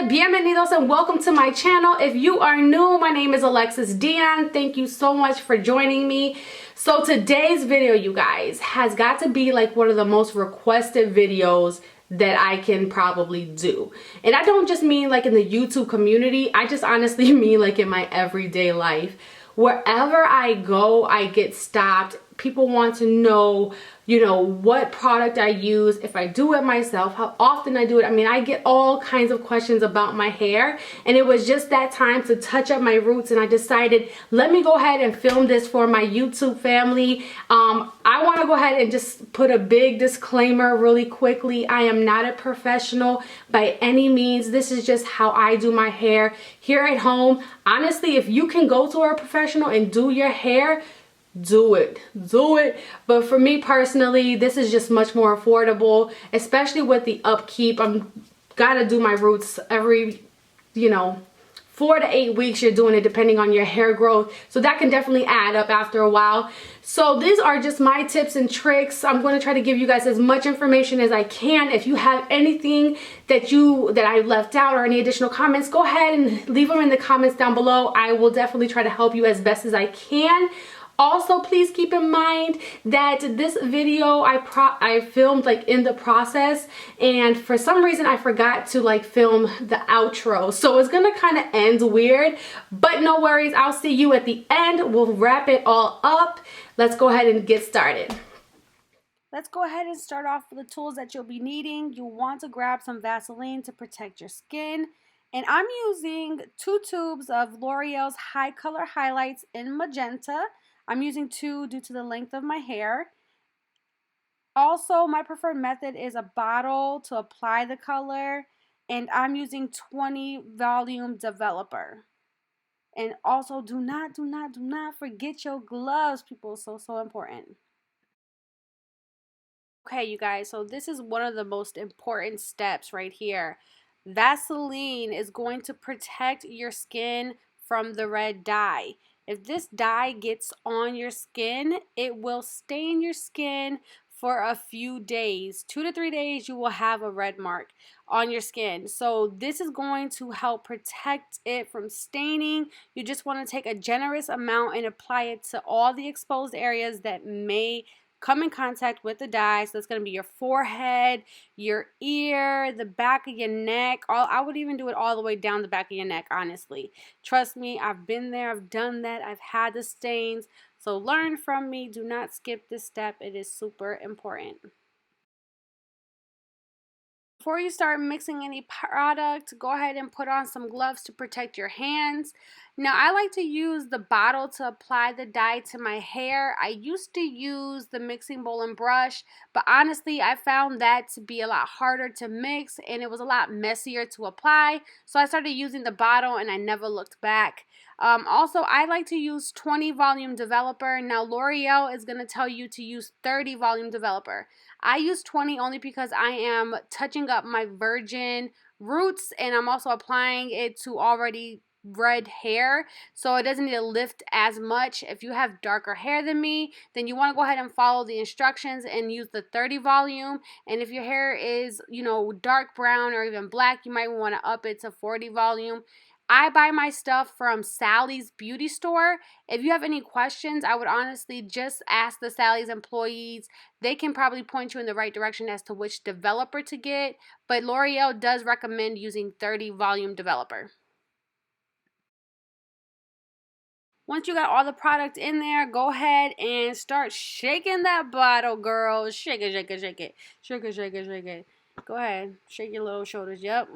bienvenidos and welcome to my channel. If you are new, my name is Alexiss Dionne. Thank you so much for joining me. So today's video, you guys, has got to be like one of the most requested videos that I can probably do. And I don't just mean like in the YouTube community, I just honestly mean like in my everyday life. Wherever I go, I get stopped. People want to know, what product I use, if I do it myself, how often I do it. I mean, I get all kinds of questions about my hair, and it was just that time to touch up my roots, and I decided, let me go ahead and film this for my YouTube family. I want to go ahead and just put a big disclaimer really quickly. I am not a professional by any means. This is just how I do my hair here at home. Honestly, if you can go to a professional and do your hair, do it. But for me personally, this is just much more affordable, especially with the upkeep. I'm gotta do my roots every 4 to 8 weeks. You're doing it depending on your hair growth, so that can definitely add up after a while. So these are just my tips and tricks. I'm going to try to give you guys as much information as I can. If you have anything that I left out or any additional comments, go ahead and leave them in the comments down below. I will definitely try to help you as best as I can. Also, please keep in mind that this video I filmed like in the process, and for some reason I forgot to like film the outro, so it's gonna kind of end weird, but no worries, I'll see you at the end. We'll wrap it all up. Let's go ahead and get started. Let's go ahead and start off with the tools that you'll be needing. You'll want to grab some Vaseline to protect your skin. And I'm using 2 tubes of L'Oreal's High Color Highlights in Magenta. I'm using 2 due to the length of my hair. Also, my preferred method is a bottle to apply the color, and I'm using 20 volume developer. And also, do not forget your gloves, people. So important. Okay, you guys, so this is one of the most important steps right here. Vaseline is going to protect your skin from the red dye. If this dye gets on your skin, it will stain your skin for a few days. 2 to 3 days, you will have a red mark on your skin. So this is going to help protect it from staining. You just want to take a generous amount and apply it to all the exposed areas that may come in contact with the dye. So it's going to be your forehead, your ear, the back of your neck. I would even do it all the way down the back of your neck, honestly. Trust me, I've been there, I've done that, I've had the stains. So learn from me. Do not skip this step. It is super important. Before you start mixing any product, go ahead and put on some gloves to protect your hands. Now, I like to use the bottle to apply the dye to my hair. I used to use the mixing bowl and brush, but honestly, I found that to be a lot harder to mix and it was a lot messier to apply. So I started using the bottle and I never looked back. Also, I like to use 20 volume developer. Now, L'Oreal is going to tell you to use 30 volume developer. I use 20 only because I am touching up my virgin roots and I'm also applying it to already red hair, so it doesn't need to lift as much. If you have darker hair than me, then you want to go ahead and follow the instructions and use the 30 volume. And if your hair is, dark brown or even black, you might want to up it to 40 volume. I buy my stuff from Sally's Beauty Store. If you have any questions, I would honestly just ask the Sally's employees. They can probably point you in the right direction as to which developer to get, but L'Oreal does recommend using 30 volume developer. Once you got all the product in there, go ahead and start shaking that bottle, girl. Shake it. Go ahead, shake your little shoulders. Yep,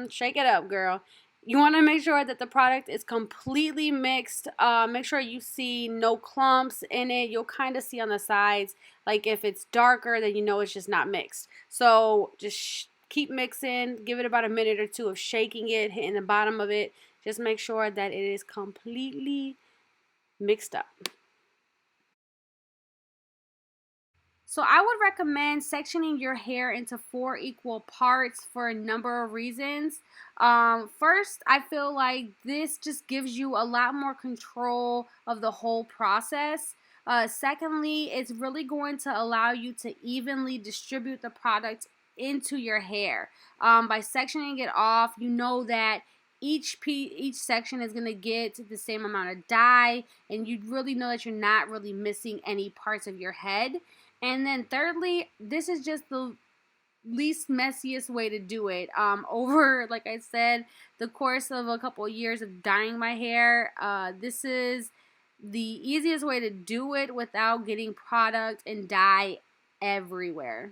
shake it up, girl. You want to make sure that the product is completely mixed. Make sure you see no clumps in it. You'll kind of see on the sides, like if it's darker, then you know it's just not mixed. So just keep mixing. Give it about a minute or 2 of shaking it, hitting the bottom of it. Just make sure that it is completely mixed up. So I would recommend sectioning your hair into 4 equal parts for a number of reasons. First, I feel like this just gives you a lot more control of the whole process. Secondly, it's really going to allow you to evenly distribute the product into your hair. By sectioning it off, you know that each section is going to get the same amount of dye, and you really know that you're not really missing any parts of your head. And then thirdly, this is just the least messiest way to do it. Over, like I said, the course of a couple of years of dyeing my hair, this is the easiest way to do it without getting product and dye everywhere.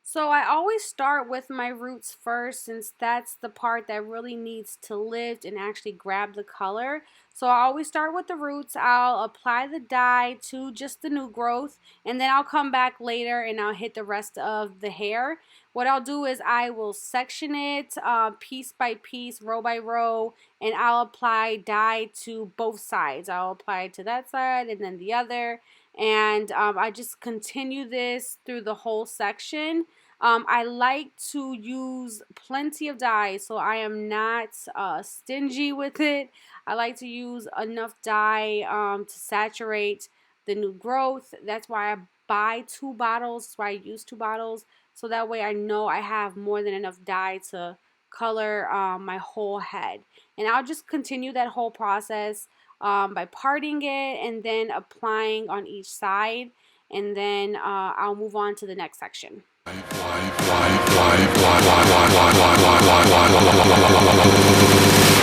So I always start with my roots first, since that's the part that really needs to lift and actually grab the color. So I always start with the roots. I'll apply the dye to just the new growth, and then I'll come back later and I'll hit the rest of the hair. What I'll do is I will section it piece by piece, row by row, and I'll apply dye to both sides. I'll apply it to that side and then the other, and I just continue this through the whole section. I like to use plenty of dye, so I am not stingy with it. I like to use enough dye to saturate the new growth. That's why I buy 2 bottles. That's why I use 2 bottles. So that way I know I have more than enough dye to color my whole head. And I'll just continue that whole process by parting it and then applying on each side. And then I'll move on to the next section.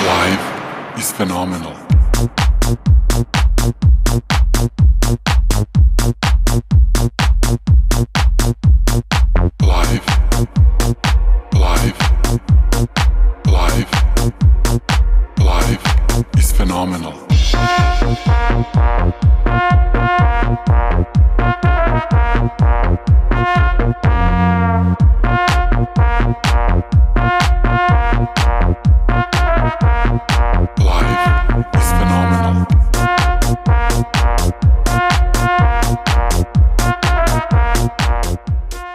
Life is phenomenal. Life is phenomenal.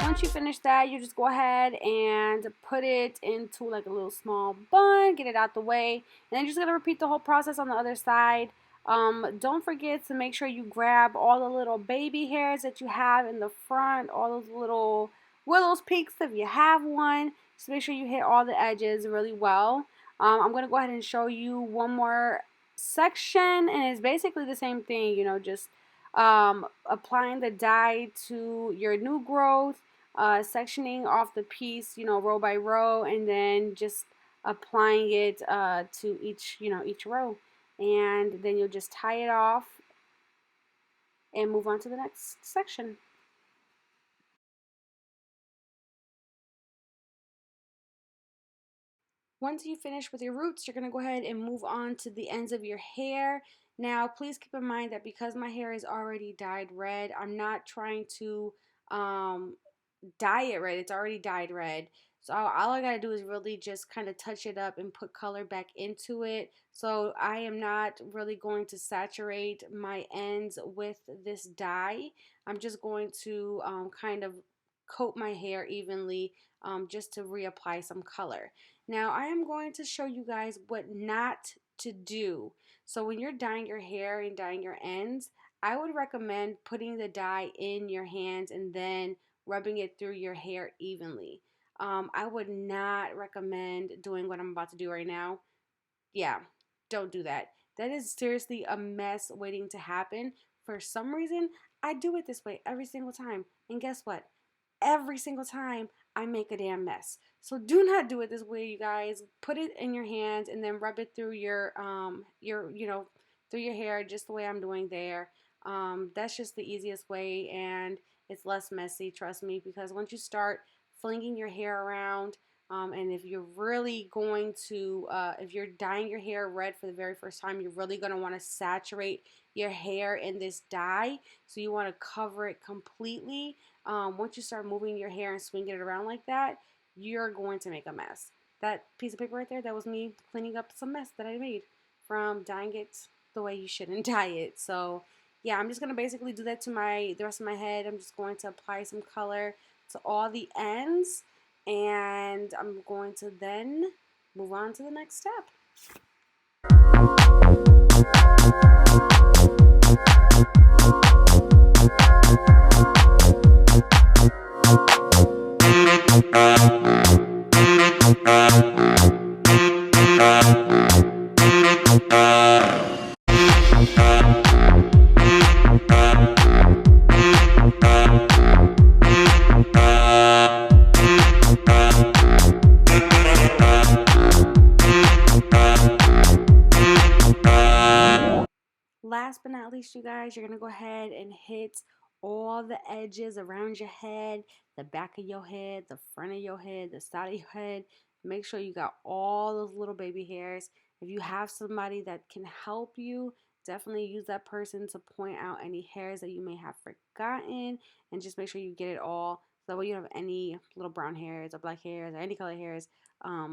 Once you finish that, you just go ahead and put it into like a little small bun, get it out the way, and then you're just going to repeat the whole process on the other side. Don't forget to make sure you grab all the little baby hairs that you have in the front, all those little widow's peaks if you have one. Just make sure you hit all the edges really well. I'm going to go ahead and show you one more section, and it's basically the same thing, you know, just applying the dye to your new growth, sectioning off the piece, you know, row by row, and then just applying it to each row. And then you'll just tie it off and move on to the next section. Once you finish with your roots, you're going to go ahead and move on to the ends of your hair. Now, please keep in mind that because my hair is already dyed red, I'm not trying to dye it red. It's already dyed red. So all I gotta do is really just kind of touch it up and put color back into it. So I am not really going to saturate my ends with this dye. I'm just going to kind of coat my hair evenly just to reapply some color. Now I am going to show you guys what not to do. So when you're dyeing your hair and dyeing your ends, I would recommend putting the dye in your hands and then rubbing it through your hair evenly. I would not recommend doing what I'm about to do right now. Yeah, don't do that. That is seriously a mess waiting to happen. For some reason, I do it this way every single time. And guess what? Every single time, I make a damn mess. So do not do it this way, you guys. Put it in your hands and then rub it through your through your hair, just the way I'm doing there. That's just the easiest way, and it's less messy, trust me, because once you start flinging your hair around, and if you're really going to, if you're dyeing your hair red for the very first time, you're really going to want to saturate your hair in this dye. So you want to cover it completely. Once you start moving your hair and swinging it around like that, you're going to make a mess. That piece of paper right there, that was me cleaning up some mess that I made from dyeing it the way you shouldn't dye it. So yeah, I'm just going to basically do that to the rest of my head. I'm just going to apply some color to all the ends, and I'm going to then move on to the next step. Last but not least, you guys, you're going to go ahead and hit all the edges around your head, the back of your head, the front of your head, the side of your head. Make sure you got all those little baby hairs. If you have somebody that can help you, definitely use that person to point out any hairs that you may have forgotten, and just make sure you get it all, so that way you don't have any little brown hairs or black hairs or any color hairs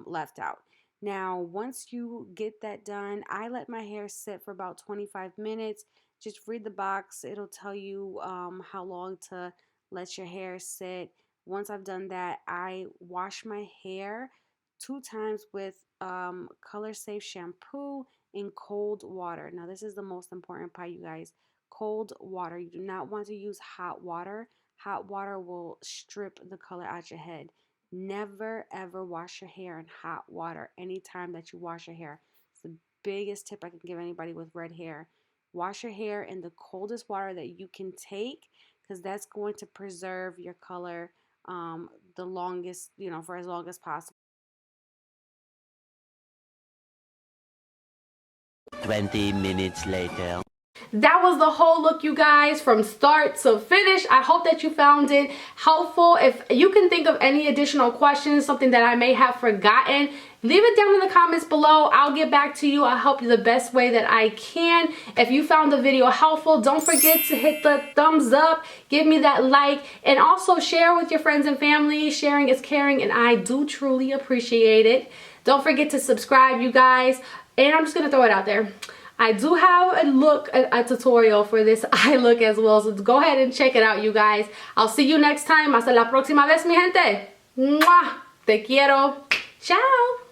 left out. Now, once you get that done, I let my hair sit for about 25 minutes. Just read the box. It'll tell you how long to let your hair sit. Once I've done that, I wash my hair 2 times with color safe shampoo in cold water. Now, this is the most important part, you guys. Cold water. You do not want to use hot water. Hot water will strip the color out your head. Never ever wash your hair in hot water anytime that you wash your hair. It's the biggest tip I can give anybody with red hair. Wash your hair in the coldest water that you can take, because that's going to preserve your color the longest, for as long as possible. 20 minutes later. That was the whole look, you guys, from start to finish. I hope that you found it helpful. If you can think of any additional questions, something that I may have forgotten, leave it down in the comments below. I'll get back to you. I'll help you the best way that I can. If you found the video helpful, don't forget to hit the thumbs up, give me that like, and also share with your friends and family. Sharing is caring, and I do truly appreciate it. Don't forget to subscribe, you guys. And I'm just going to throw it out there. I do have a tutorial for this eye look as well, so go ahead and check it out, you guys. I'll see you next time. Hasta la próxima vez, mi gente. Mwah. Te quiero. Ciao.